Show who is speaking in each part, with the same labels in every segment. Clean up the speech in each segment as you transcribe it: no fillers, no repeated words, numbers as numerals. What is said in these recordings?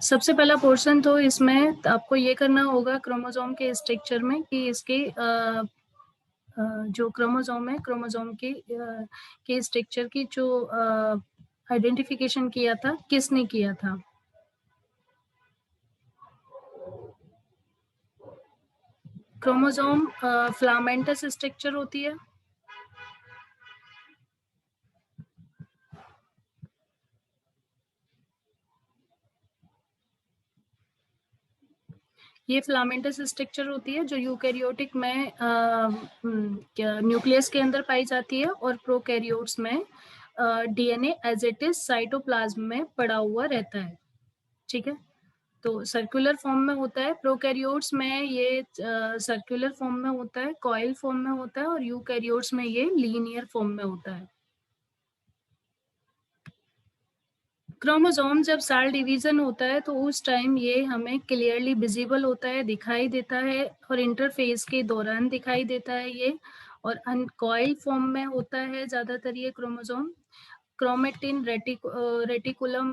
Speaker 1: सबसे पहला पोर्शन तो इसमें आपको ये करना होगा क्रोमोसोम के स्ट्रक्चर में कि इसके जो क्रोमोसोम है, क्रोमोसोम के स्ट्रक्चर की जो आइडेंटिफिकेशन किया था, किसने किया था। क्रोमोसोम फिलामेंटस स्ट्रक्चर होती है। ये फिलामेंटस स्ट्रक्चर होती है जो यूकैरियोटिक में न्यूक्लियस के अंदर पाई जाती है और प्रोकैरियोट्स में DNA as it is cytoplasm में पड़ा हुआ रहता है। ठीक है, तो सर्कुलर फॉर्म में होता है। प्रोकैरियोट्स में ये सर्कुलर फॉर्म में होता है, कॉइल फॉर्म में होता है, और यूकैरियोट्स में ये लीनियर फॉर्म में होता है। क्रोमोसोम जब सेल डिवीजन होता है तो उस टाइम ये हमें क्लियरली विजिबल होता है, दिखाई देता है, और इंटरफेस के दौरान दिखाई देता है ये, और अनकॉइल फॉर्म में होता है ज्यादातर ये क्रोमोसोम। क्रोमेटिन रेटिकुलम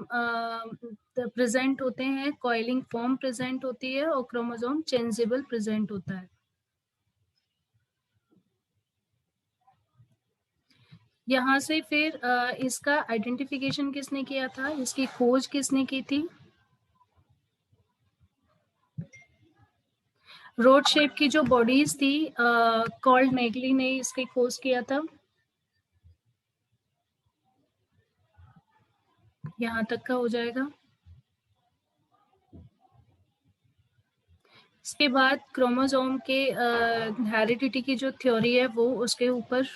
Speaker 1: प्रेजेंट होते हैं, कॉइलिंग फॉर्म प्रेजेंट होती है, और क्रोमोसोम चेंजेबल प्रेजेंट होता है। यहाँ से फिर इसका आइडेंटिफिकेशन किसने किया था, इसकी खोज किसने की थी। रोड शेप की जो बॉडीज थी, कॉल्ड नेगली ने इसकी खोज किया था। यहाँ तक का हो जाएगा। इसके बाद क्रोमोसोम के हेरिडिटी की जो थ्योरी है वो उसके ऊपर।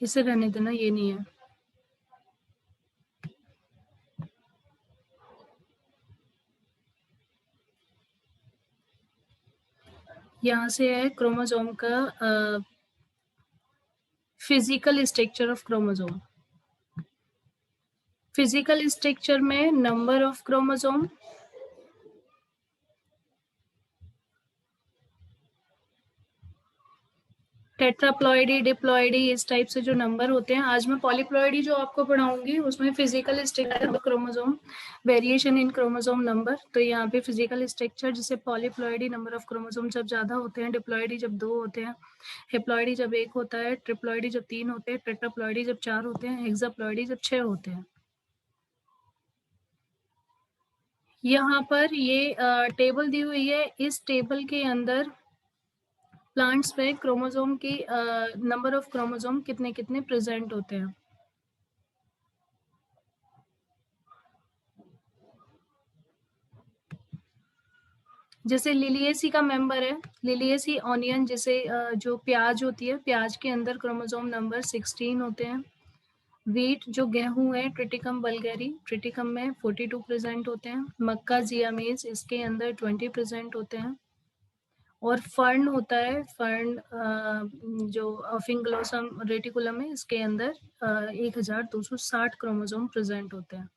Speaker 1: इसे रहने देना, ये नहीं है। यहाँ से है क्रोमोसोम का physical structure of chromosome. Physical structure में नंबर ऑफ क्रोमोसोम, टेट्राप्लॉइडी, डिप्लॉइडी, इस टाइप से जो नंबर होते हैं। आज मैं पॉलीप्लॉइडी जो आपको पढ़ाऊंगी उसमें physical structure chromosome, variation in chromosome number. तो यहाँ पे फिजिकल स्ट्रक्चर, जैसे पॉलीप्लॉइडी नंबर ऑफ क्रोमोसोम जब ज्यादा होते हैं, डिप्लॉइडी जब 2 होते हैं, हेप्लॉइडी जब 1 होता है, ट्रिप्लॉइडी जब 3 होते हैं, टेट्राप्लॉइडी जब 4 होते हैं, हेक्साप्लॉइडी जब 6 होते हैं। यहाँ पर ये टेबल दी हुई है। इस टेबल के अंदर प्लांट्स में क्रोमोसोम की नंबर ऑफ क्रोमोसोम कितने कितने प्रेजेंट होते हैं। जैसे लिलिएसी का मेंबर है, लिलिएसी ऑनियन, जैसे जो प्याज होती है, प्याज के अंदर क्रोमोसोम नंबर 16 होते हैं। वीट जो गेहूं है, ट्रिटिकम वल्गैरी, ट्रिटिकम में 42 प्रेजेंट होते हैं। मक्का जियामेज, इसके अंदर 20 प्रेजेंट होते हैं। और फर्न होता है, फर्न जो फिंगलोसम रेटिकुलम है, इसके अंदर 1260 क्रोमोसोम प्रेजेंट होते हैं।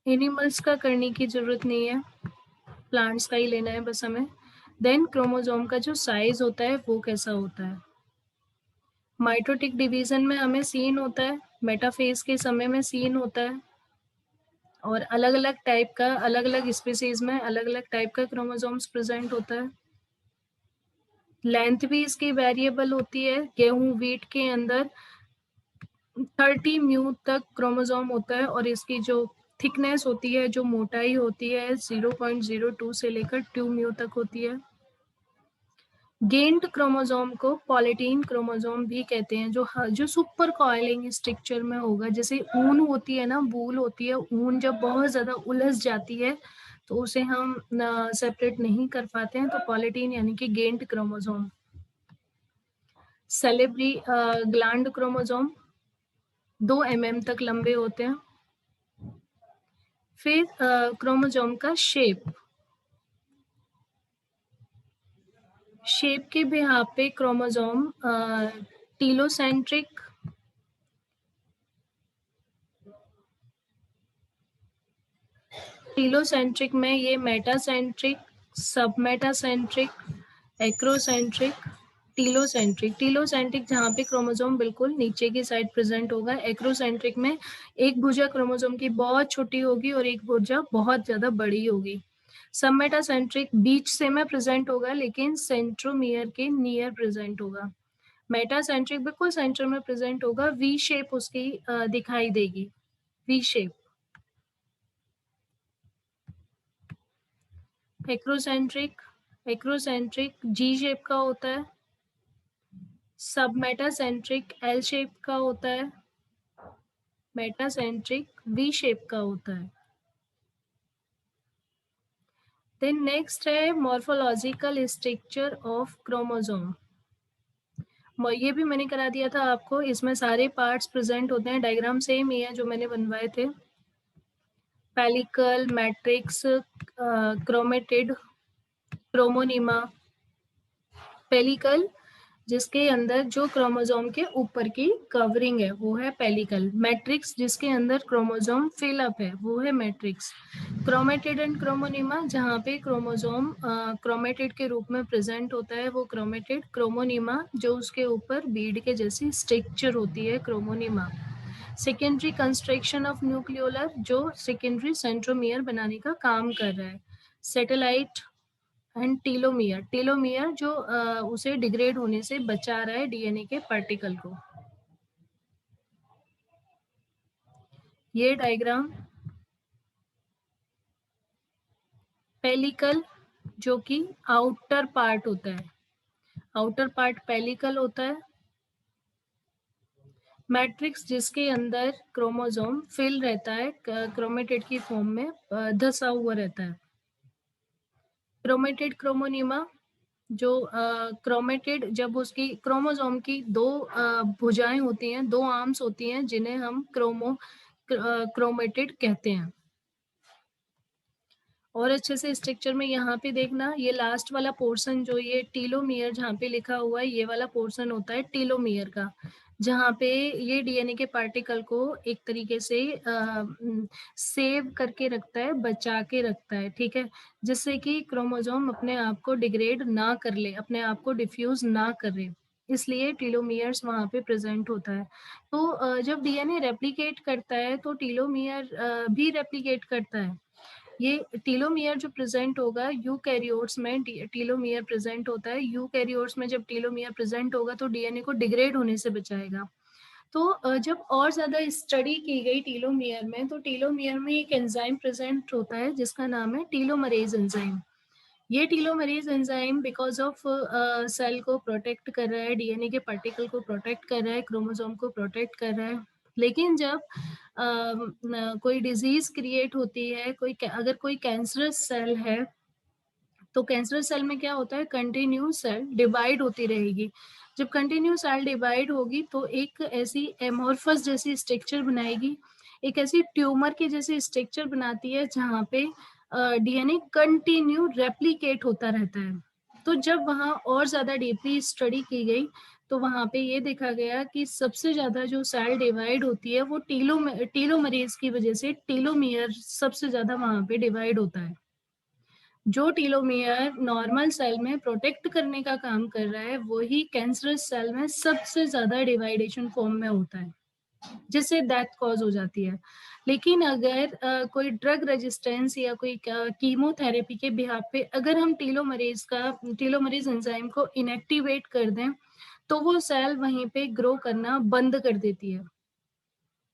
Speaker 1: एनिमल्स का करने की जरूरत नहीं है, प्लांट्स का ही लेना है बस हमें। देन क्रोमोसोम का जो साइज होता है वो कैसा होता है। माइटोटिक डिवीजन में हमें सीन होता है, मेटाफेज के समय में सीन होता है, और अलग अलग टाइप का, अलग अलग स्पीसीज में अलग अलग टाइप का क्रोमोसोम्स प्रेजेंट होता है। लेंथ भी इसकी वेरिएबल होती है। गेहूं, वीट के अंदर 30 म्यू तक क्रोमोसोम होता है, और इसकी जो थिकनेस होती है, जो मोटाई होती है, 0.02 से लेकर 2 म्यू तक होती है। गेंड क्रोमोसोम को पॉलीटीन क्रोमोसोम भी कहते हैं, जो सुपर कॉइलिंग स्ट्रक्चर में होगा। जैसे ऊन होती है ना, वूल होती है, ऊन जब बहुत ज्यादा उलझ जाती है तो उसे हम सेपरेट नहीं कर पाते हैं, तो पॉलीटीन यानी कि giant chromosome. Salivary gland chromosome 2 mm तक लंबे होते हैं। फिर क्रोमोसोम का शेप के बिहाफ पे क्रोमोसोम टीलोसेंट्रिक, टीलोसेंट्रिक में ये metacentric, submetacentric, acrocentric, telocentric. Telocentric जहाँ पे क्रोमोसोम बिल्कुल नीचे की साइड प्रेजेंट होगा। एक्रोसेंट्रिक में एक भुजा क्रोमोसोम की बहुत छोटी होगी और एक भुजा बहुत ज्यादा बड़ी होगी। सबमेटासेंट्रिक बीच से में प्रेजेंट होगा लेकिन सेंट्रोमियर के नियर प्रेजेंट होगा। मेटासेंट्रिक बिल्कुल सेंटर में प्रेजेंट होगा, वी शेप उसकी दिखाई देगी, वी शेप। एक्रोसेंट्रिक, एक्रोसेंट्रिक जी शेप का होता है। सब मेटासेंट्रिक एल शेप का होता है। मेटासेंट्रिक वी शेप का होता है। देन नेक्स्ट है मॉर्फोलॉजिकल स्ट्रक्चर ऑफ क्रोमोसोम। ये भी मैंने करा दिया था आपको, इसमें सारे पार्ट्स प्रेजेंट होते हैं, डायग्राम सेम ही है जो मैंने बनवाए थे। Pellicle, matrix, chromatid, chromonema. Pellicle जिसके अंदर जो क्रोमोसोम के ऊपर की कवरिंग है वो है पेलिकल। मैट्रिक्स जिसके अंदर क्रोमोसोम फिल अप है वो है मैट्रिक्स। क्रोमेटिड एंड क्रोमोनीमा जहाँ पे क्रोमोसोम क्रोमेटिड के रूप में प्रेजेंट होता है वो क्रोमेटिड। क्रोमोनीमा जो उसके ऊपर बीड के जैसी स्ट्रक्चर होती है, क्रोमोनीमा। सेकेंडरी कंस्ट्रक्शन ऑफ न्यूक्लियोलर जो सेकेंडरी सेंट्रोमियर बनाने का काम कर रहा है। सैटेलाइट एंड टीलोमियर, टीलोमियर जो उसे डिग्रेड होने से बचा रहा है डीएनए के पार्टिकल को। ये डायग्राम पेलिकल जो कि आउटर पार्ट होता है, आउटर पार्ट पेलिकल होता है। मैट्रिक्स जिसके अंदर क्रोमोसोम फिल रहता है, क्रोमेटिड की फॉर्म में धसा हुआ रहता है। क्रोमेटिड क्रोमोनीमा जो क्रोमेटिड जब उसकी क्रोमोसोम की दो भुजाएं होती हैं, दो आर्म्स होती हैं जिन्हें हम क्रोमेटिड कहते हैं। और अच्छे से स्ट्रक्चर में यहाँ पे देखना, ये लास्ट वाला पोर्शन जो ये टीलोमियर जहाँ पे लिखा हुआ है, ये वाला पोर्शन होता है टीलोमियर का, जहाँ पे ये डीएनए के पार्टिकल को एक तरीके से सेव करके रखता है, बचा के रखता है, ठीक है, जिससे कि क्रोमोसोम अपने आप को डिग्रेड ना कर ले, अपने आप को डिफ्यूज ना करे, इसलिए टीलोमियर्स वहाँ पे प्रेजेंट होता है। तो जब डीएनए रेप्लिकेट करता है तो टीलोमियर भी रेप्लिकेट करता है। ये टीलोमियर जो प्रेजेंट होगा यूकैरियोट्स में, टीलोमियर प्रेजेंट होता है यूकैरियोट्स में। जब टीलोमियर प्रेजेंट होगा तो डीएनए को डिग्रेड होने से बचाएगा। तो जब और ज्यादा स्टडी की गई टीलोमियर में, तो टीलोमियर में एक एंजाइम प्रेजेंट होता है जिसका नाम है टीलोमरेज एंजाइम। ये telomerase enzyme because of cell को प्रोटेक्ट कर रहा है, डीएनए के पार्टिकल को प्रोटेक्ट कर रहा है, क्रोमोसोम को प्रोटेक्ट कर रहा है। लेकिन जब कोई डिजीज क्रिएट होती है, अगर कोई कैंसरस सेल है, तो कैंसर सेल में क्या होता है, कंटिन्यू सेल डिवाइड होती रहेगी। जब कंटिन्यू सेल डिवाइड होगी तो एक ऐसी एमोर्फस जैसी स्ट्रक्चर बनाएगी, एक ऐसी ट्यूमर की जैसी स्ट्रक्चर बनाती है जहाँ पे डीएनए कंटिन्यू रेप्लिकेट होता रहता है। तो जब वहाँ और ज्यादा डीपली स्टडी की गई तो वहां पे ये देखा गया कि सबसे ज्यादा जो सेल डिवाइड होती है वो टीलोमरेज की वजह से, टीलोमियर सबसे ज्यादा वहां पे डिवाइड होता है। जो टीलोमियर नॉर्मल सेल में प्रोटेक्ट करने का काम कर रहा है वही कैंसरस सेल में सबसे ज्यादा डिवाइडेशन फॉर्म में होता है, जिससे डेथ कॉज हो जाती है। लेकिन अगर कोई ड्रग रेजिस्टेंस या कोई कीमोथेरेपी के बिहाफ पे अगर हम टीलोमरेज एंजाइम को इनएक्टिवेट कर दें तो वो सेल वहीं पे ग्रो करना बंद कर देती है,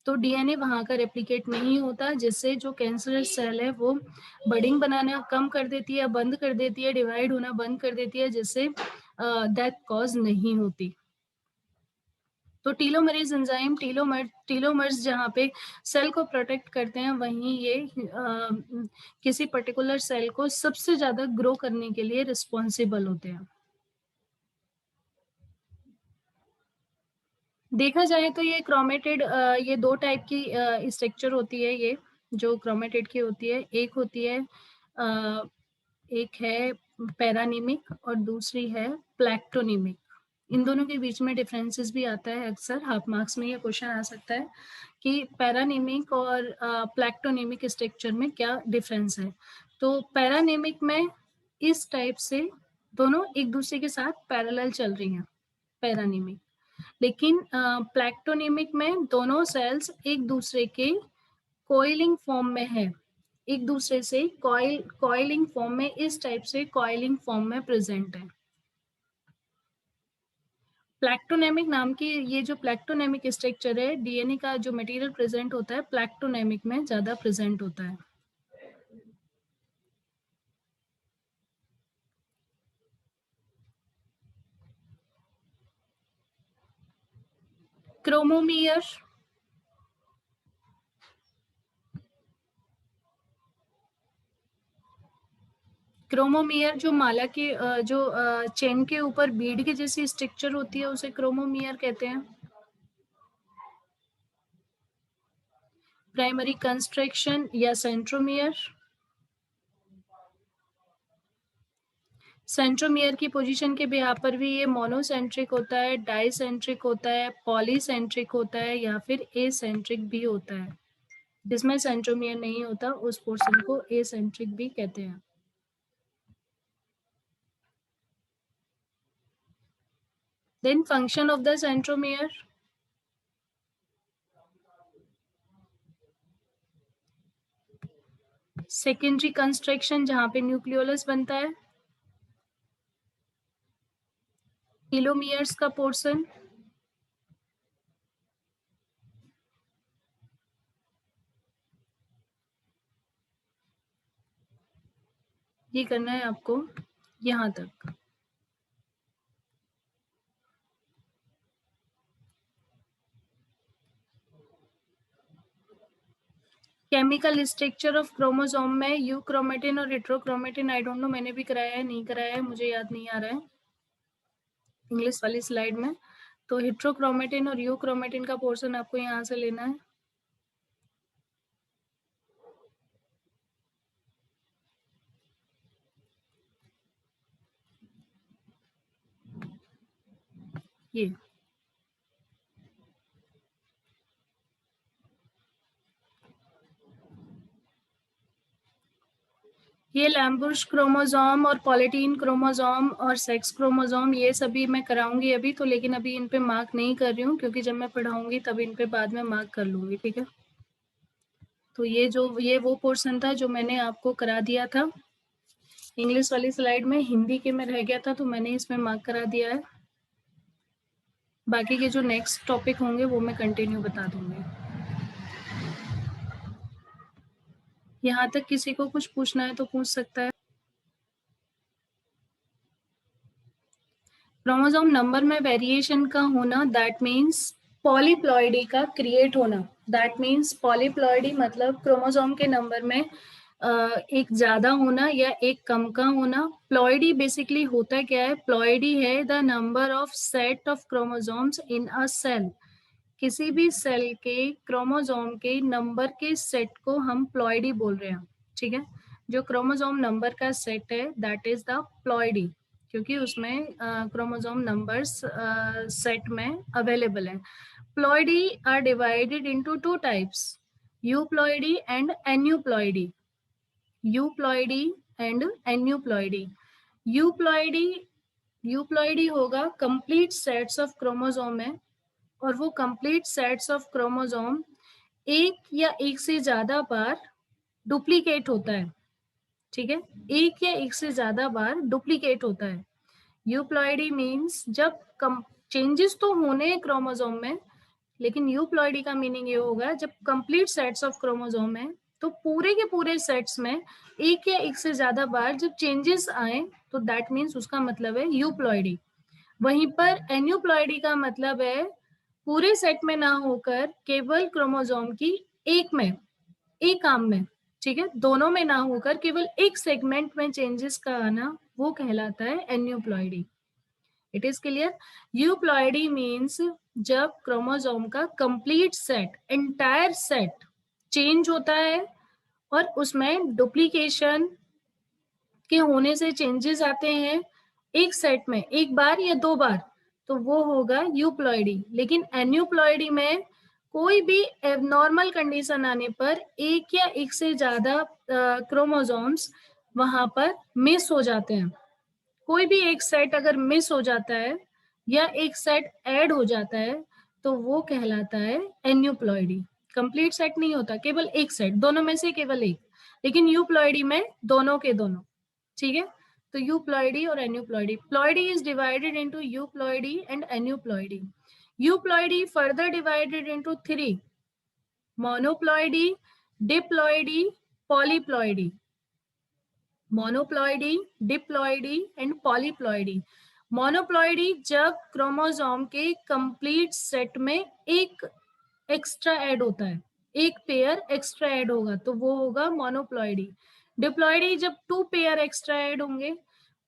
Speaker 1: तो डीएनए वहां का रेप्लिकेट नहीं होता, जिससे जो कैंसरस सेल है वो बडिंग बनाना कम कर देती है, बंद कर देती है, डिवाइड होना बंद कर देती है, जिससे डेथ कॉज नहीं होती। तो टीलोमरेज एंजाइम टीलोमर्स जहाँ पे सेल को प्रोटेक्ट करते हैं, वहीं ये किसी पर्टिकुलर सेल को सबसे ज्यादा ग्रो करने के लिए रिस्पॉन्सिबल होते हैं। देखा जाए तो ये क्रोमेटिड, ये दो टाइप की स्ट्रक्चर होती है, ये जो क्रोमेटिड की होती है, एक होती है एक है पैरानीमिक और दूसरी है प्लैक्टोनीमिक। इन दोनों के बीच में डिफरेंसेस भी आता है, अक्सर हाफ मार्क्स में ये क्वेश्चन आ सकता है कि पैरानीमिक और प्लैक्टोनीमिक स्ट्रक्चर में क्या डिफरेंस है। तो पैरानीमिक में इस टाइप से दोनों एक दूसरे के साथ पैरेलल चल रही हैं, पैरानीमिक। लेकिन प्लैक्टोनेमिक में दोनों सेल्स एक दूसरे के कॉइलिंग फॉर्म में है, एक दूसरे से कॉइलिंग फॉर्म में, इस टाइप से कॉइलिंग फॉर्म में प्रेजेंट है। प्लैक्टोनेमिक नाम की ये जो प्लैक्टोनेमिक स्ट्रक्चर है, डीएनए का जो मटेरियल प्रेजेंट होता है प्लैक्टोनेमिक में ज्यादा प्रेजेंट होता है। क्रोमोमियर, क्रोमोमियर जो माला के जो चेन के ऊपर बीड के जैसी स्ट्रक्चर होती है उसे क्रोमोमियर कहते हैं। प्राइमरी कंस्ट्रक्शन या सेंट्रोमियर, सेंट्रोमियर की पोजीशन के बिहार पर भी ये मोनोसेंट्रिक होता है, डाइसेंट्रिक होता है, पॉलीसेंट्रिक होता है या फिर एसेंट्रिक भी होता है। जिसमें सेंट्रोमियर नहीं होता उस पोर्शन को एसेंट्रिक भी कहते हैं। Then function of the centromere, secondary construction जहां पे न्यूक्लियोलस बनता है, टेलोमियर्स का पोर्शन, ये करना है आपको यहां तक। केमिकल स्ट्रक्चर ऑफ क्रोमोसोम में यूक्रोमेटिन और हेट्रोक्रोमेटिन, आई डोंट नो, मैंने भी कराया है नहीं कराया है मुझे याद नहीं आ रहा है इंग्लिश वाली स्लाइड में। तो हेट्रोक्रोमेटिन और यूक्रोमेटिन का पोर्शन आपको यहाँ से लेना है। ये लैम्बुर्श क्रोमोसोम और पॉलीटीन क्रोमोसोम और सेक्स क्रोमोसोम ये सभी मैं कराऊंगी अभी तो, लेकिन अभी इन पे मार्क नहीं कर रही हूँ क्योंकि जब मैं पढ़ाऊंगी तब इन पे बाद में मार्क कर लूंगी, ठीक है। तो ये वो पोर्शन था जो मैंने आपको करा दिया था इंग्लिश वाली स्लाइड में, हिंदी के में रह गया था तो मैंने इसमें मार्क करा दिया है। बाकी के जो नेक्स्ट टॉपिक होंगे वो मैं कंटिन्यू बता दूंगी। यहाँ तक किसी को कुछ पूछना है तो पूछ सकता है। क्रोमोसोम नंबर में वेरिएशन का होना, दैट मीन्स पॉलीप्लॉइडी का क्रिएट होना। दैट मीन्स पॉलीप्लॉइडी मतलब क्रोमोसोम के नंबर में एक ज्यादा होना या एक कम का होना। प्लॉइडी बेसिकली होता क्या है, प्लॉइडी है the number of set of chromosomes in a cell. किसी भी सेल के क्रोमोसोम के नंबर के सेट को हम प्लॉइडी बोल रहे हैं, ठीक है। जो क्रोमोसोम नंबर का सेट है दैट इज द प्लॉइडी, क्योंकि उसमें क्रोमोसोम नंबर्स सेट में अवेलेबल है। Ploidy are divided into two types, euploidy and aneuploidy. Euploidy and aneuploidy. Euploidy euploidy होगा कंप्लीट सेट्स ऑफ क्रोमोसोम है, और वो कंप्लीट सेट्स ऑफ क्रोमोसोम एक या एक से ज्यादा बार डुप्लीकेट होता है, ठीक है। एक या एक से ज्यादा बार डुप्लीकेट होता है। यूप्लॉइडी मीन्स जब चेंजेस तो होने हैं क्रोमोसोम में, लेकिन यूप्लॉइडी का मीनिंग ये होगा जब कंप्लीट सेट्स ऑफ क्रोमोसोम है तो पूरे के पूरे सेट्स में एक या एक से ज्यादा बार जब चेंजेस आए तो दैट मीन्स उसका मतलब है यूप्लॉइडी। वहीं पर एन्यूप्लॉइडी का मतलब है पूरे सेट में ना होकर केवल क्रोमोसोम की एक में, एक आर्म में, ठीक है, दोनों में ना होकर केवल एक सेगमेंट में चेंजेस का आना, वो कहलाता है aneuploidy. It is clear. Euploidy means जब क्रोमोसोम का complete set, entire set change होता है और उसमें डुप्लीकेशन के होने से चेंजेस आते हैं एक सेट में एक बार या दो बार, तो वो होगा यूप्लॉइडी। लेकिन एन्यूप्लॉइडी में कोई भी एबनॉर्मल कंडीशन आने पर एक या एक से ज्यादा क्रोमोसोम्स वहां पर मिस हो जाते हैं। कोई भी एक सेट अगर मिस हो जाता है या एक सेट ऐड हो जाता है तो वो कहलाता है एन्यूप्लॉइडी। कंप्लीट सेट नहीं होता, केवल एक सेट, दोनों में से केवल एक, लेकिन यूप्लॉइडी में दोनों के दोनों। ठीक है, तो यूप्लॉइडी और aneuploidy. Ploidy is divided into euploidy and aneuploidy. Euploidy further divided into three: monoploidy, diploidy, polyploidy. Monoploidy, diploidy and polyploidy. Monoploidy जब क्रोमोसोम के कंप्लीट सेट में एक एक्स्ट्रा ऐड होता है, एक पेयर एक्स्ट्रा ऐड होगा तो वो होगा मोनोप्लॉइडी। डिप्लॉइडी जब टू पेयर एक्स्ट्रा ऐड होंगे।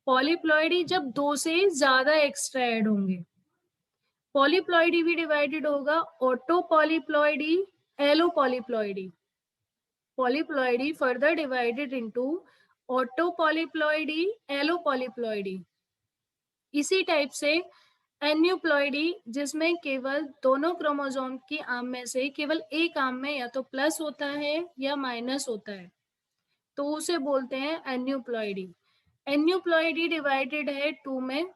Speaker 1: पॉलीप्लॉइडी जब दो से ज्यादा एक्स्ट्रा ऐड होंगे। पॉलीप्लॉइडी भी डिवाइडेड होगा autopolyploidy, allopolyploidy. Polyploidy further divided into autopolyploidy, allopolyploidy। इसी टाइप से एन्यूप्लॉइडी जिसमें केवल दोनों क्रोमोसोम की आर्म में से केवल एक आर्म में या तो प्लस होता है या माइनस होता है तो उसे बोलते हैं एन्यूप्लॉइडी। एन्यूप्लॉइडी डिवाइडेड है टू में: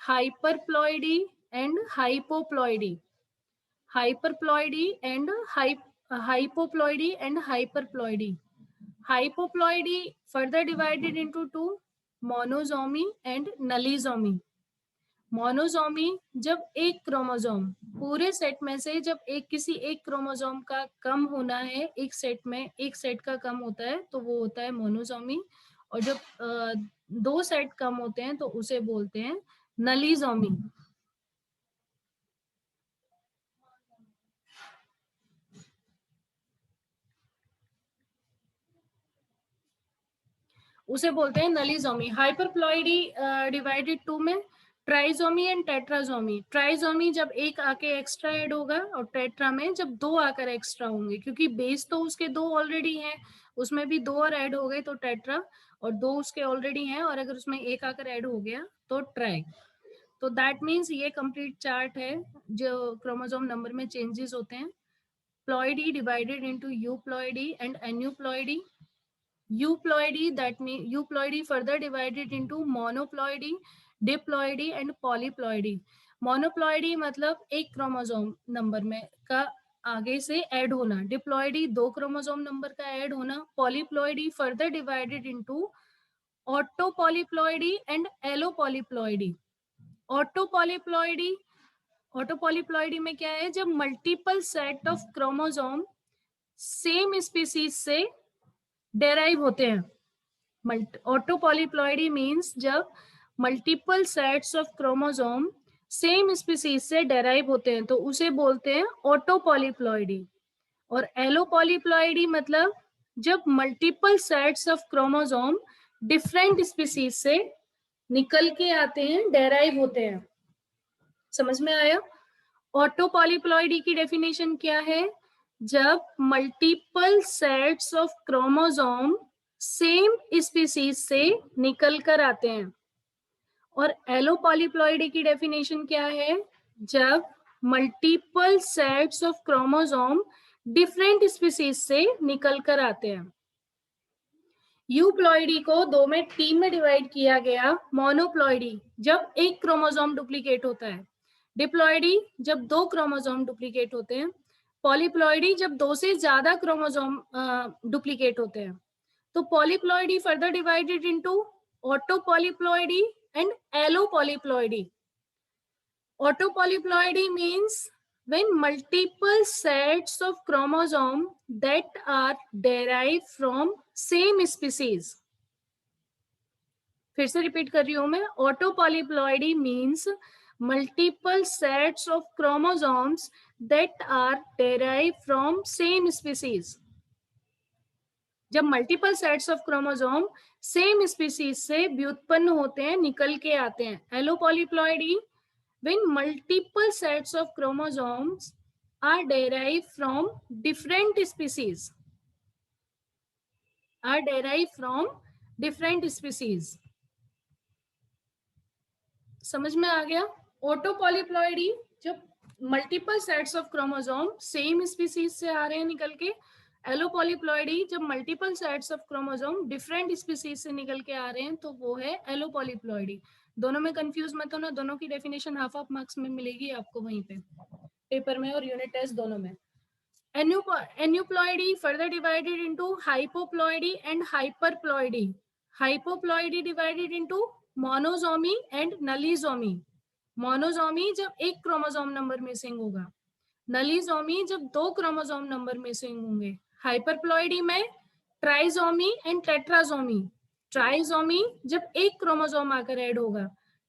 Speaker 1: hyperploidy and hypoploidy. Hyperploidy and hypoploidy and hyperploidy. Hypoploidy further divided into two: monosomy and nullisomy। Monosomy जब एक क्रोमोसोम पूरे सेट में से जब एक किसी एक क्रोमोसोम का कम होना है, एक सेट में एक सेट का कम होता है तो वो होता है मोनोसोमी। और जब दो सेट कम होते हैं तो उसे बोलते हैं नलीसोमी। उसे बोलते हैं नलीसोमी। हाइपरप्लॉइडी डिवाइडेड टू में ट्राइसोमी एंड टेट्रासोमी। ट्राइसोमी जब एक आके एक्स्ट्रा ऐड होगा और टेट्रा में जब दो आकर एक्स्ट्रा होंगे, क्योंकि बेस तो उसके दो ऑलरेडी हैं, उसमें भी दो और ऐड हो गए तो टेट्रा, और दो उसके ऑलरेडी हैं और अगर उसमें एक आकर ऐड हो गया तो ट्राई। तो दैट मीन्स ये कंप्लीट चार्ट है जो क्रोमोसोम नंबर में चेंजेस होते हैं। Ploidy divided into euploidy and aneuploidy. Euploidy, that means euploidy further divided into monoploidy, diploidy and polyploidy। मोनोप्लॉइडी मतलब एक क्रोमोसोम नंबर में का आगे से ऐड होना। डिप्लॉइडी दो क्रोमोसोम नंबर का ऐड होना। Polyploidy further divided into autopolyploidy and allopolyploidy. Autopolyploidy, autopolyploidy में क्या है, जब multiple set of chromosome same species से डेराइव होते हैं। ऑटो पॉलीप्लॉइडी मीन्स जब multiple sets of chromosome same species से डेराइव होते हैं तो उसे बोलते हैं ऑटो पॉलीप्लॉइडी। और एलो पॉलीप्लॉइडी मतलब जब multiple sets of chromosome different species से निकल के आते हैं, डेराइव होते हैं। समझ में आया? ऑटो पॉलीप्लॉइडी की डेफिनेशन क्या है? जब multiple sets of chromosome same species से निकल कर आते हैं। और एलो पॉलीप्लॉइडी की डेफिनेशन क्या है? जब multiple sets of chromosome different species से निकल कर आते हैं। यूप्लॉइडी को दो में टीम में डिवाइड किया गया। मोनोप्लॉइडी जब एक क्रोमोसोम डुप्लीकेट होता है। डिप्लॉइडी जब दो क्रोमोसोम डुप्लीकेट होते हैं। पॉलीप्लॉइडी जब दो से ज्यादा क्रोमोसोम डुप्लीकेट होते हैं। तो polyploidy further divided into autopolyploidy and allopolyploidy. Autopolyploidy means when multiple sets of chromosome that are derived from same species। फिर से रिपीट कर रही हूं मैं। Auto polyploidy means multiple sets of chromosomes that are derived from same species। जब multiple sets of chromosome same species से व्युत्पन्न होते हैं, निकल के आते हैं। Allopolyploidy when multiple sets of chromosomes are derived from different species, are derived from different species। समझ में आ गया? ऑटो पॉलीप्लॉइडी जब multiple sets of chromosome same species से आ रहे हैं निकल के, एलोपॉलीप्लॉइडी, जब multiple sets of chromosome different species से निकल के आ रहे हैं तो वो है एलोपॉलीप्लॉइडी। दोनों में कंफ्यूज मत होना, दोनों की डेफिनेशन हाफ ऑफ मार्क्स में मिलेगी आपको वहीं पे, पेपर में और यूनिट टेस्ट दोनों में। Aneuploidy further divided into hypoploidy and hyperploidy. Hypoploidy divided into monosomy and nullisomy. Monosomy जब एक क्रोमोसोम नंबर मिसिंग होगा, नलीसोमी जब 2 क्रोमोसोम नंबर मिसिंग होंगे, हाइपरप्लॉइडी में ट्राइसोमी एंड टेट्रासोमी, ट्राइसोमी जब एक क्रोमोसोम आकर ऐड होगा,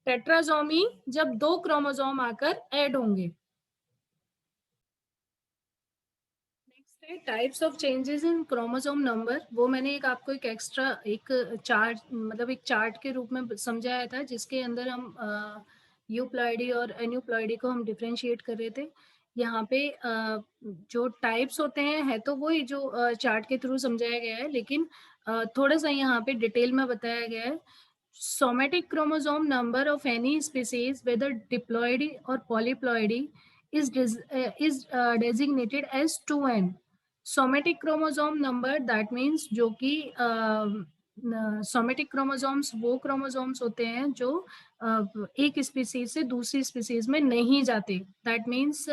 Speaker 1: टेट्रासोमी जब 2 क्रोमोसोम आकर ऐड होंगे। Types of changes in chromosome number, वो मैंने एक आपको एक एक्स्ट्रा एक चार्ट, मतलब एक चार्ट के रूप में समझाया था, जिसके अंदर हम यूप्लॉइडी और एन्यूप्लॉइडी को हम डिफरेंशिएट कर रहे थे। यहाँ पे जो टाइप्स होते हैं है तो वही जो चार्ट के थ्रू समझाया गया है, लेकिन थोड़ा सा यहाँ पे डिटेल में बताया गया है। Somatic chromosome number of any species whether diploidy और polyploidy is designated as 2n. Somatic chromosome number, that means जो कि सोमेटिक क्रोमोसोम्स वो क्रोमोसोम्स होते हैं जो एक स्पीसीज से दूसरी स्पीसीज में नहीं जाते, दैट मीन्स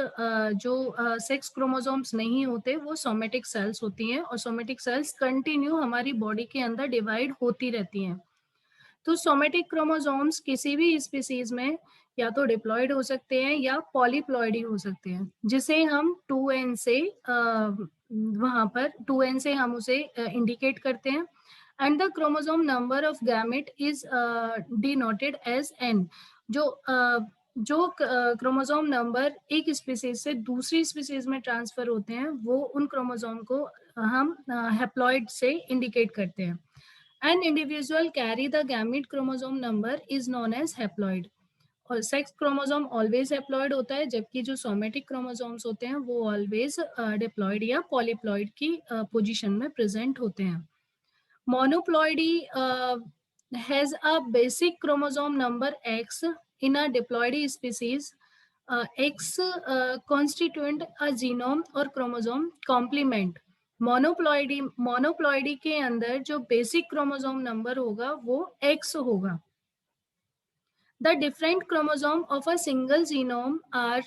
Speaker 1: जो सेक्स क्रोमोसोम्स नहीं होते वो सोमेटिक सेल्स होती हैं, और सोमेटिक सेल्स कंटिन्यू हमारी बॉडी के अंदर डिवाइड होती रहती हैं। तो सोमेटिक क्रोमोसोम्स किसी भी स्पीसीज में या तो डिप्लॉयड हो सकते हैं या पॉलीप्लॉयडी हो सकते हैं, जिसे हम 2n से वहां पर 2n से हम उसे इंडिकेट करते हैं। And the chromosome number of gamete is denoted as n। जो क्रोमोसोम नंबर एक स्पीसीज से दूसरी स्पीसीज में ट्रांसफर होते हैं वो उन क्रोमोसोम को हम हैप्लॉइड से इंडिकेट करते हैं। An individual carry the gamete chromosome number is known as haploid. और सेक्स क्रोमोसोम ऑलवेज हैप्लॉइड होता है, जबकि जो सोमेटिक क्रोमोसोम्स होते हैं वो ऑलवेज डिप्लॉइड या पॉलीप्लॉइड की पोजीशन में प्रेजेंट होते हैं। Monoploidy has a basic chromosome number x in a diploidy species. X constituent a genome or chromosome complement. मोनोप्लॉइडी के अंदर जो बेसिक क्रोमोसोम नंबर होगा वो x होगा। The different chromosome of a single genome are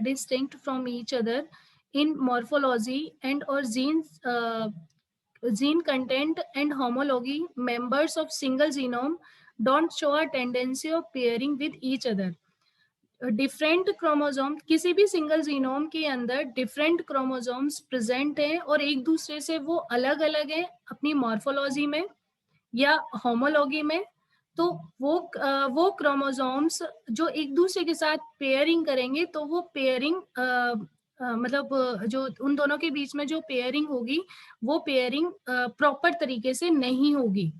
Speaker 1: distinct from each other in morphology and or gene content and homology. Members of single genome don't show a tendency of pairing with each other. Different chromosome, किसी भी single genome के अंदर different chromosomes present हैं और एक दूसरे से वो अलग अलग हैं अपनी मॉर्फोलॉजी में या होमोलॉजी में, तो वो क्रोमोसोम्स जो एक दूसरे के साथ पेयरिंग करेंगे तो वो पेयरिंग मतलब जो उन दोनों के बीच में जो पेयरिंग होगी वो पेयरिंग प्रॉपर तरीके से नहीं होगी।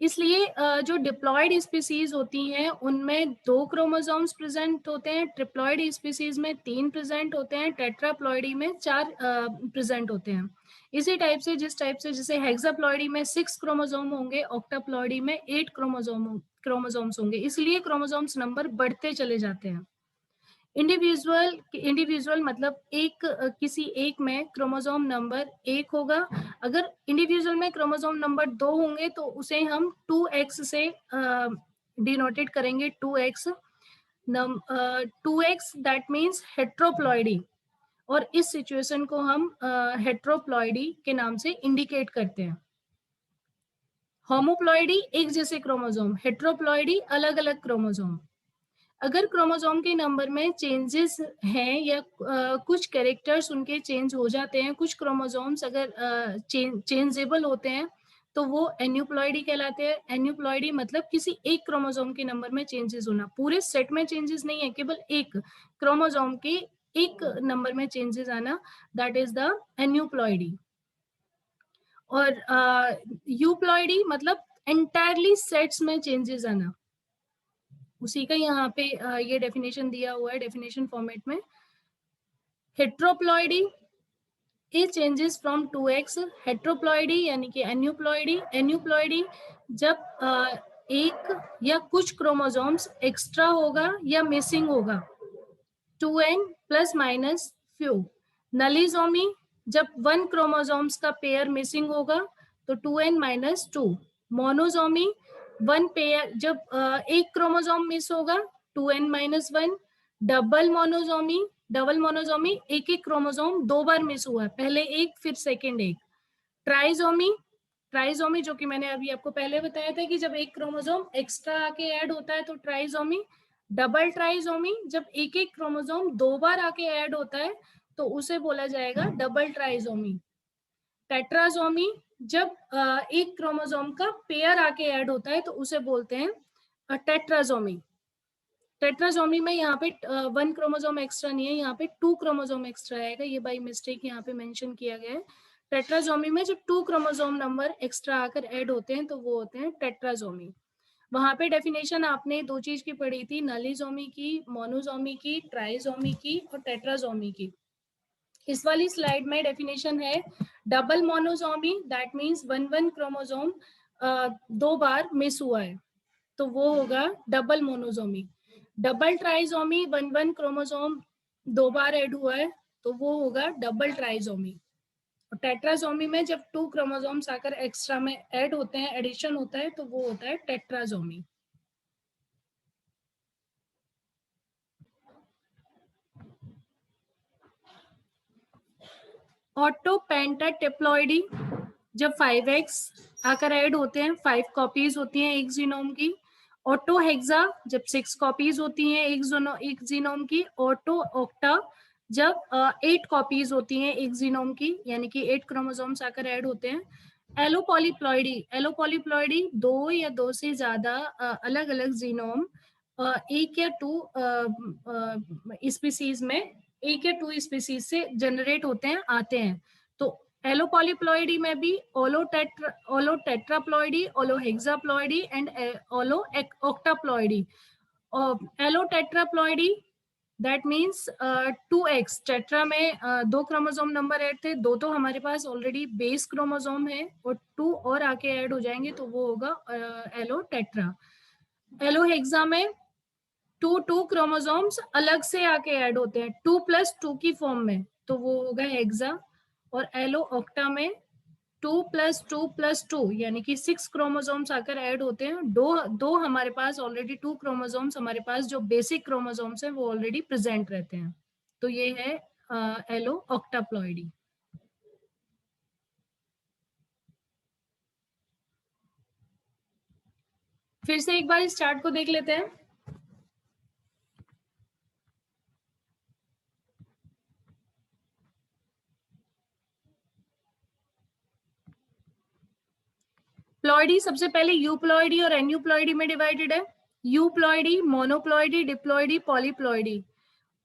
Speaker 1: इसलिए जो डिप्लॉयड स्पीसीज होती हैं उनमें 2 क्रोमोसोम्स प्रेजेंट होते हैं, ट्रिप्लॉयड स्पीसीज में 3 प्रेजेंट होते हैं, टेट्राप्लॉयडी में 4 प्रेजेंट होते हैं। इसी टाइप से जिस टाइप से जैसे हेक्साप्लॉयडी में 6 क्रोमोसोम होंगे, ऑक्टाप्लॉयडी में 8 क्रोमोसोम्स होंगे, इसलिए क्रोमोसोम्स नंबर बढ़ते चले जाते हैं। इंडिविजुअल मतलब किसी एक में क्रोमोसोम नंबर 1 होगा। अगर इंडिविजुअल में क्रोमोसोम नंबर 2 होंगे तो उसे हम 2x से डिनोटेड करेंगे, 2x 2x दैट मीन्स हेट्रोप्लॉइडी, और इस सिचुएशन को हम हेट्रोप्लॉइडी के नाम से इंडिकेट करते हैं। होमोप्लॉइडी एक जैसे क्रोमोसोम, हेट्रोप्लॉइडी अलग अलग क्रोमोसोम। अगर क्रोमोसोम के नंबर में चेंजेस हैं या कुछ कैरेक्टर्स उनके चेंज हो जाते हैं, कुछ क्रोमोसोम्स अगर चेंजेबल होते हैं तो वो एन्यूप्लॉइडी कहलाते हैं। एन्यूप्लॉइडी मतलब किसी एक क्रोमोसोम के नंबर में चेंजेस होना, पूरे सेट में चेंजेस नहीं है, केवल एक क्रोमोसोम के एक नंबर में चेंजेस आना, दैट इज द एन्यूप्लॉइडी। और यूप्लॉइडी मतलब एंटायरली सेट्स में चेंजेस आना, उसी का यहाँ पे ये डेफिनेशन दिया हुआ है डेफिनेशन फॉर्मेट में। हेट्रोप्लॉइडी इज चेंजेस फ्रॉम 2x, हेट्रोप्लॉइडी यानी कि एन्यूप्लॉइडी जब एक या कुछ क्रोमोसोम्स एक्स्ट्रा होगा या मिसिंग होगा, 2n प्लस माइनस फ्यू, नलिसोमी जब 1 क्रोमोसोम्स का पेयर मिसिंग होगा तो 2n-2। मोनोसोमी 1 पेयर जब एक क्रोमोसोम मिस होगा 2n-1। डबल मोनोसोमी एक एक क्रोमोसोम 2 बार मिस हुआ है, पहले एक फिर सेकंड एक। ट्राइसोमी ट्राइसोमी जो कि मैंने अभी आपको पहले बताया था कि जब एक क्रोमोसोम एक्स्ट्रा आके ऐड होता है तो ट्राइसोमी। डबल ट्राइसोमी जब एक एक क्रोमोसोम 2 बार आके ऐड होता है तो उसे बोला जाएगा डबल ट्राइसोमी। टेट्रासोमी जब एक क्रोमोसोम का पेयर आके ऐड होता है तो उसे बोलते हैं टेट्रासोमी। टेट्रासोमी में यहाँ पे 1 क्रोमोसोम एक्स्ट्रा नहीं है, यहाँ पे 2 क्रोमोसोम एक्स्ट्रा आएगा, ये बाई मिस्टेक यहाँ पे मेंशन किया गया है। टेट्रासोमी में जब 2 क्रोमोसोम नंबर एक्स्ट्रा आकर ऐड होते हैं तो वो होते हैं टेट्रासोमी। वहां पे डेफिनेशन आपने 2 चीज की पढ़ी थी, नलिसोमी की, मोनोसोमी की, ट्राइसोमी की और टेट्रासोमी की। इस वाली स्लाइड में डेफिनेशन है double monosomy, that means 1 chromosome 2 bar miss हुआ है तो वो होगा double monosomy. Double trisomy 1 chromosome 2 बार ऐड हुआ है तो वो होगा डबल ट्राइसोमी। और टेट्रासोमी में जब 2 क्रोमोसोम्स आकर एक्स्ट्रा में ऐड होते हैं, एडिशन होता है तो वो होता है टेट्रासोमी। ऑटोपेंटाटिप्लॉइडी जब 5x आकर ऐड होते हैं, 5 कॉपीज होती हैं एक जीनोम की। ऑटोहेक्सा जब 6 कॉपीज होती हैं एक जीनोम की। ऑटो ऑक्टा जब 8 कॉपीज होती हैं एक जीनोम की, यानी कि 8 क्रोमोसोम्स आकर ऐड होते हैं। एलोपॉलीप्लॉइडी 2 या 2 से ज्यादा अलग अलग जीनोम एक या 2 स्पीसीज में, एक या 2 स्पीसीज से जनरेट होते हैं, आते हैं। तो एलोपॉलीप्लॉइडी में भी ओलोटेट्राप्लॉइडी, ओलोहेक्साप्लॉइडी एंड ओलो ऑक्टाप्लॉइडी। एलोटेट्राप्लॉइडी दैट मीन्स 2x। टेट्रा में 2 क्रोमोसोम नंबर ऐड थे, 2 तो हमारे पास ऑलरेडी बेस क्रोमोसोम है और 2 और आके ऐड हो जाएंगे तो वो होगा एलोटेट्रा। एलोहेक्सा में 2 क्रोमोसोम्स अलग से आके ऐड होते हैं 2+2 की फॉर्म में तो वो होगा हेक्सा। और एलो ऑक्टा में 2+2+2 यानी कि 6 क्रोमोसोम्स आकर ऐड होते हैं। दो हमारे पास ऑलरेडी 2 क्रोमोसोम्स हमारे पास जो बेसिक क्रोमोसोम्स हैं वो ऑलरेडी प्रेजेंट रहते हैं, तो ये है एलो ऑक्टाप्लॉइडी। फिर से एक बार इस चार्ट को देख लेते हैं। प्लॉइडी सबसे पहले यूप्लॉइडी और एन्यूप्लॉइडी में डिवाइडेड है। Euploidy, monoploidy, diploidy, polyploidy.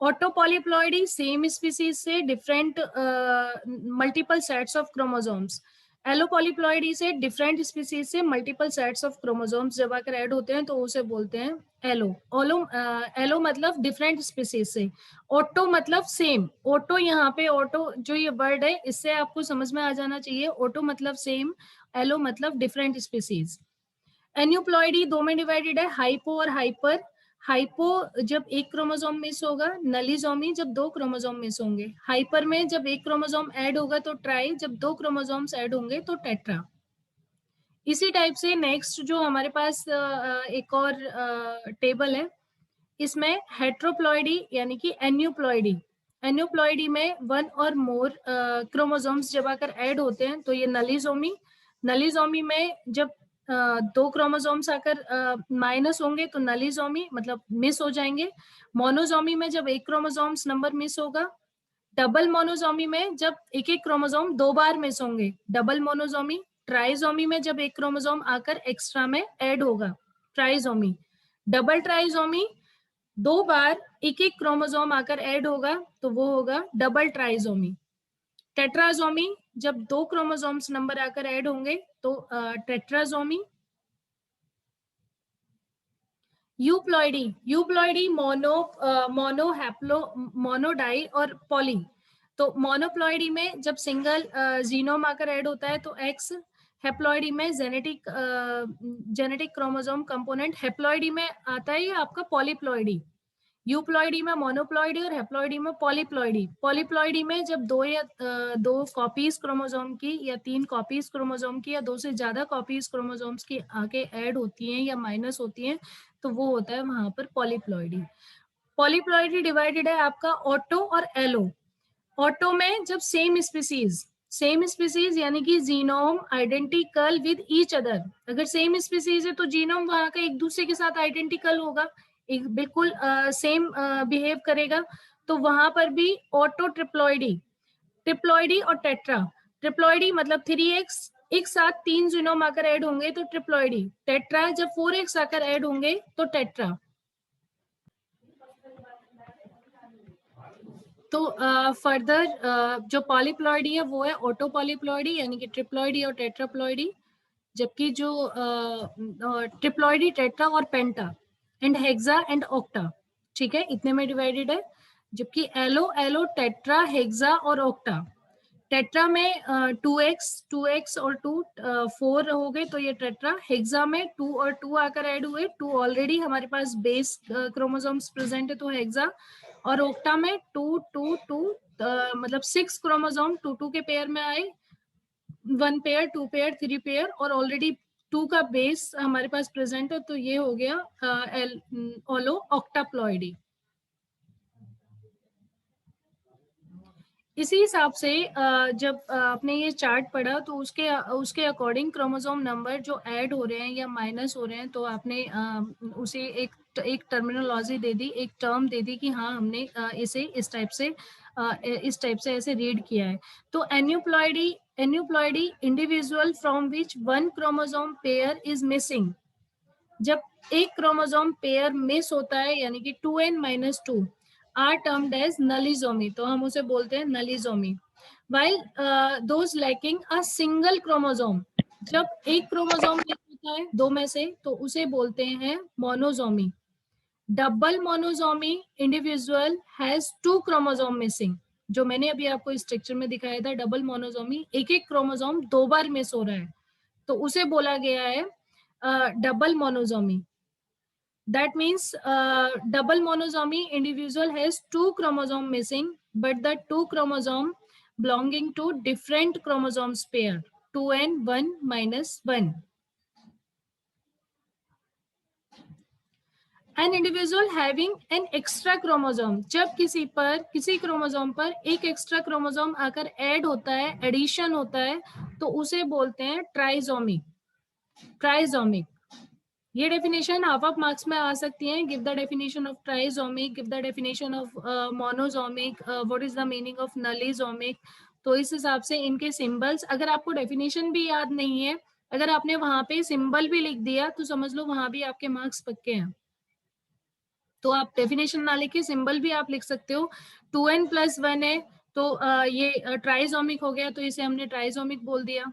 Speaker 1: Autopolyploidy same species से different multiple sets of chromosomes. Allopolyploidy से डिफरेंट स्पीसीज से मल्टीपल सेट्स ऑफ क्रोमोसोम्स जब आकर ऐड होते हैं तो उसे बोलते हैं एलो मतलब डिफरेंट स्पीसीज से। ऑटो मतलब सेम। ऑटो यहाँ पे ऑटो जो ये वर्ड है इससे आपको समझ में आ जाना चाहिए, ऑटो मतलब सेम, एलो मतलब डिफरेंट स्पीसीज। एन्यूप्लॉइडी 2 में डिवाइडेड है, हाइपो और हाइपर। हाइपो जब एक क्रोमोसोम मिस होगा, नलिसोमी जब 2 क्रोमोसोम मिस होंगे। हाइपर में जब एक क्रोमोसोम ऐड होगा तो ट्राई, जब 2 क्रोमोसोम्स ऐड होंगे तो टेट्रा। इसी टाइप से नेक्स्ट जो हमारे पास एक और टेबल है, इसमें हेट्रोप्लॉइडी यानी कि एन्यूप्लॉइडी। एन्यूप्लॉइडी में 1 और मोर क्रोमोसोम्स जब आकर ऐड होते हैं तो ये नलिसोमी। नलिसोमी में जब 2 क्रोमोसोम्स आकर माइनस होंगे तो नलिसोमी मतलब मिस हो जाएंगे। मोनोसोमी में जब एक क्रोमोसोम्स नंबर मिस होगा। डबल मोनोसोमी में जब एक एक क्रोमोसोम 2 बार मिस होंगे, डबल मोनोसोमी। ट्राइसोमी में जब एक क्रोमोसोम आकर एक्स्ट्रा में ऐड होगा, ट्राइसोमी। डबल ट्राइसोमी 2 बार एक एक क्रोमोसोम आकर ऐड होगा तो वो होगा डबल ट्राइसोमी। टेट्रासोमी जब 2 क्रोमोसोम्स नंबर आकर ऐड होंगे तो टेट्रासोमी। यूप्लॉइडी मोनोडाई और पॉली। तो मोनोप्लॉइडी में जब सिंगल जीनोम आकर ऐड होता है तो एक्स। हेप्लॉइडी में जेनेटिक क्रोमोसोम कंपोनेंट। हेप्लॉइडी में आता है ये आपका पॉलीप्लॉइडी। यूप्लॉइडी में मोनोप्लॉइडी और हेप्लॉइडी में पॉलीप्लॉइडी। पॉलीप्लॉइडी में जब दो कॉपीज क्रोमोसोम की या 3 कॉपीज क्रोमोसोम की या 2 से ज्यादा कॉपीज क्रोमोसोम्स की आगे ऐड होती हैं या माइनस होती हैं तो वो होता है वहां पर पॉलीप्लॉइडी। पॉलीप्लॉइडी डिवाइडेड है आपका ऑटो और एलो। ऑटो में जब सेम स्पीसीज यानी कि genome identical with each other, अगर सेम स्पीसीज है तो जीनोम वहां का एक दूसरे के साथ आइडेंटिकल होगा, एक बिल्कुल सेम बिहेव करेगा, तो वहां पर भी ऑटो ट्रिप्लॉइडी, ट्रिप्लॉइडी और टेट्रा। ट्रिप्लॉइडी मतलब 3x एक साथ 3 जीनोम आकर ऐड होंगे तो ट्रिप्लॉइडी, टेट्रा जब 4x आकर ऐड होंगे तो टेट्रा। तो फर्दर जो पॉलीप्लॉइडी है वो है ऑटो पॉलीप्लॉइडी यानी कि ट्रिप्लॉइडी और टेट्राप्लॉइडी, जबकि जो ट्रिप्लॉइडी टेट्रा और पेंटा एंड हेक्सा एंड ऑक्टा, ठीक है, इतने में डिवाइडेड है। जबकि एलो एलो टेट्रा हेक्सा और ऑक्टा, टेट्रा में 2x और 2 4 हो गए तो ये टेट्रा, हेक्सा में 2 और 2 आकर ऐड हुए, 2 ऑलरेडी हमारे पास बेस क्रोमोसोम्स प्रेजेंट है तो हेक्सा, और ओक्टा में 2 2 2 मतलब 6 क्रोमोसोम 2 2 के पेयर में आए, 1 पेयर 2 पेयर 3 पेयर, और ऑलरेडी 2 का बेस हमारे पास प्रेजेंट है तो ये हो गया ओलो ऑक्टाप्लॉइडी। इसी हिसाब से जब आपने ये चार्ट पढ़ा तो उसके अकॉर्डिंग क्रोमोसोम नंबर जो ऐड हो रहे हैं या माइनस हो रहे हैं तो आपने उसे एक टर्मिनोलॉजी दे दी, एक टर्म दे दी कि हाँ हमने इसे इस टाइप से ऐसे रीड किया है। तो aneuploidy individual from which 1 chromosome pair is missing, जब एक क्रोमोसोम पेयर मिस होता है यानी कि 2n-2 आर टर्म्ड एज नलिजोमी, तो हम उसे बोलते हैं nullisomy. While those lacking a single chromosome, जब एक क्रोमोसोम मिस होता है 2 में से तो उसे बोलते हैं monosomy. Double monosomy individual has 2 chromosome missing, जो मैंने अभी आपको स्ट्रक्चर में दिखाया था, डबल मोनोजोमी एक एक क्रोमोसोम 2 बार मिस हो रहा है तो उसे बोला गया है double monosomy. That means double monosomy individual has 2 chromosome missing, but the 2 chromosome belonging to different chromosomes pair 2n1-1. An individual having an extra chromosome, जब किसी क्रोमोसोम पर एक एक्स्ट्रा क्रोमोसोम आकर ऐड होता है, एडिशन होता है, तो उसे बोलते हैं ट्राइजोमिक। ये डेफिनेशन हाफ ऑफ मार्क्स में आ सकती है। Give the definition of trisomic, give the definition of monosomic, what is the meaning of nullisomic. तो इस हिसाब से इनके सिंबल्स, अगर आपको डेफिनेशन भी याद नहीं है, अगर आपने वहां पे सिंबल भी लिख दिया तो समझ लो वहां भी आपके मार्क्स पक्के हैं। तो आप डेफिनेशन ना लिखे सिंबल भी आप लिख सकते हो। 2n+1 है तो ये ट्राइजोमिक हो गया तो इसे हमने ट्राइजोमिक बोल दिया।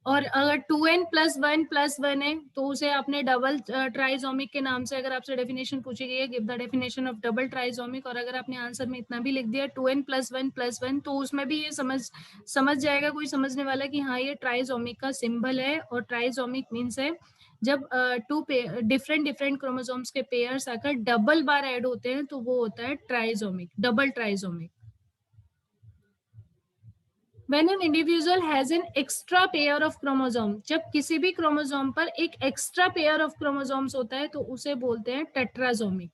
Speaker 1: और अगर 2n+1+1 है तो उसे आपने डबल ट्राइजोमिक के नाम से, अगर आपसे डेफिनेशन पूछी गई है give the definition of double trisomic, और अगर आपने आंसर में इतना भी लिख दिया 2n+1+1 तो उसमें भी ये समझ जाएगा कोई समझने वाला कि हाँ ये ट्राइजोमिक का सिंबल है। और ट्राइजोमिक मीन्स है जब टू डिफरेंट क्रोमोसोम्स के पेयर्स आकर डबल बार ऐड होते हैं तो वो होता है ट्राइजोमिक, double ट्राइजोमिक। When an individual has an extra pair of chromosome, जब किसी भी क्रोमोसोम पर एक एक्स्ट्रा पेयर ऑफ क्रोमोसोम्स होता है तो उसे बोलते हैं टेट्राजोमिक।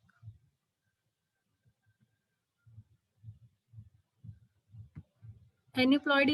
Speaker 1: एन्यूप्लॉइडी